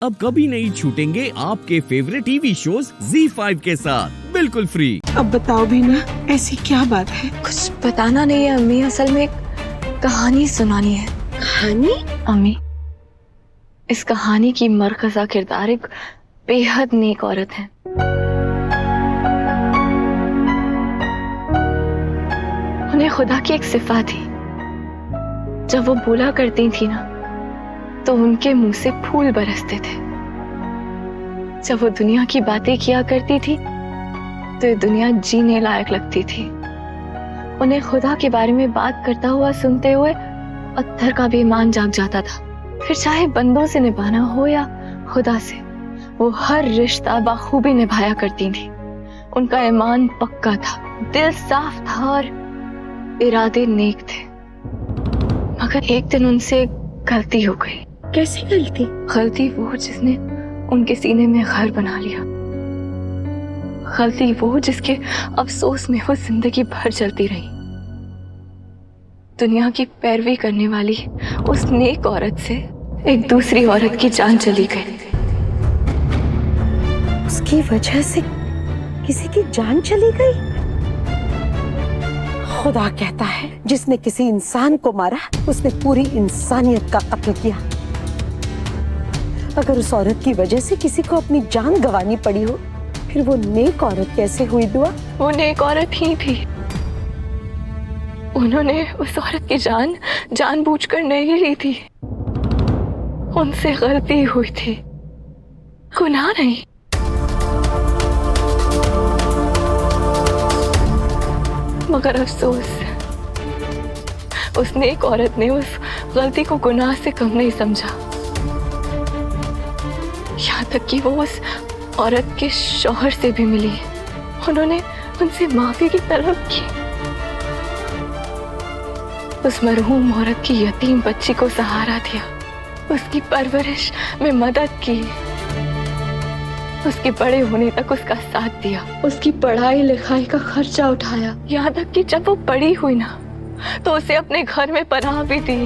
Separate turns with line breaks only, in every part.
अब कभी नहीं छूटेंगे आपके फेवरेट टीवी शोज ZEE5 के साथ बिल्कुल फ्री।
अब बताओ भी ना, ऐसी क्या बात है?
कुछ बताना नहीं है अम्मी, असल में एक कहानी सुनानी है।
कहानी?
अम्मी, इस कहानी की मरकज़ा किरदार एक बेहद नेक औरत है। उन्हें खुदा की एक सिफा थी। जब वो बोला करती थी ना, तो उनके मुंह से फूल बरसते थे। जब वो दुनिया की बातें किया करती थी तो ये दुनिया जीने लायक लगती थी। उन्हें खुदा के बारे में बात करता हुआ सुनते हुए पत्थर का भी ईमान जाग जाता था। फिर चाहे बंदों से निभाना हो या खुदा से, वो हर रिश्ता बाखूबी निभाया करती थी। उनका ईमान पक्का था, दिल साफ था और इरादे नेक थे। मगर एक दिन उनसे गलती हो गई।
कैसी गलती?
गलती वो जिसने उनके सीने में घर बना लिया। गलती वो जिसके अफसोस में वो जिंदगी भर चलती रही। दुनिया की पैरवी करने वाली उस नेक औरत से एक दूसरी औरत की जान चली गई।
उसकी वजह से किसी की जान चली गई? खुदा कहता है, जिसने किसी इंसान को मारा उसने पूरी इंसानियत का कत्ल किया। अगर उस औरत की वजह से किसी को अपनी जान गंवानी पड़ी हो, फिर वो नेक औरत कैसे हुई दुआ?
वो नेक औरत ही थी। उन्होंने उस औरत की जान जानबूझकर नहीं ली थी। उनसे गलती हुई थी, गुनाह नहीं। मगर अफसोस, उस नेक औरत ने उस गलती को गुनाह से कम नहीं समझा। यहाँ तक कि वो उस औरत के शौहर से भी मिली। उन्होंने उनसे माफी की तलब की। उस मरहूम औरत की यतीम बच्ची को सहारा दिया, उसकी परवरिश में मदद की, उसके बड़े होने तक उसका साथ दिया, उसकी पढ़ाई लिखाई का खर्चा उठाया। यहाँ तक कि जब वो बड़ी हुई ना, तो उसे अपने घर में पनाह भी दी।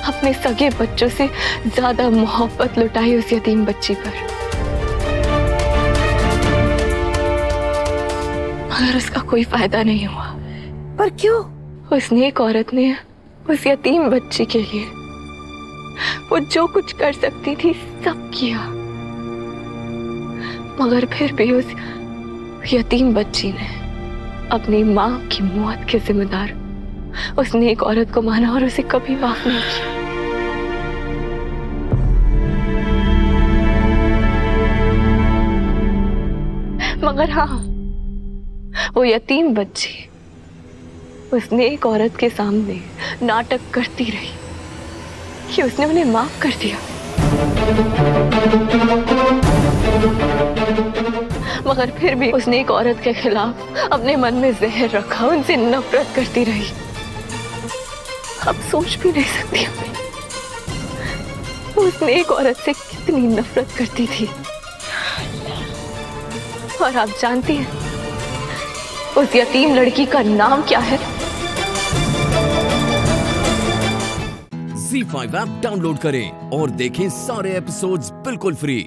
अपने सगे बच्चों से ज्यादा मोहब्बत लुटाई उस यतीम बच्ची पर। मगर उसका कोई फायदा नहीं हुआ।
पर क्यों?
उस नेक औरत ने उस यतीम बच्ची के लिए वो जो कुछ कर सकती थी सब किया। मगर फिर भी उस यतीम बच्ची ने अपनी माँ की मौत के जिम्मेदार उस नेक औरत को माना और उसे कभी माफ नहीं किया। मगर हाँ, वो यतीम बच्ची उस नेक औरत के सामने नाटक करती रही कि उसने उन्हें माफ कर दिया। मगर फिर भी उस नेक औरत के खिलाफ अपने मन में जहर रखा, उनसे नफरत करती रही। अब सोच भी नहीं सकती हमें उस नेक औरत से कितनी नफरत करती थी। और आप जानती हैं उस यतीम लड़की का नाम क्या है?
ZEE5 ऐप डाउनलोड करें और देखें सारे एपिसोड्स बिल्कुल फ्री।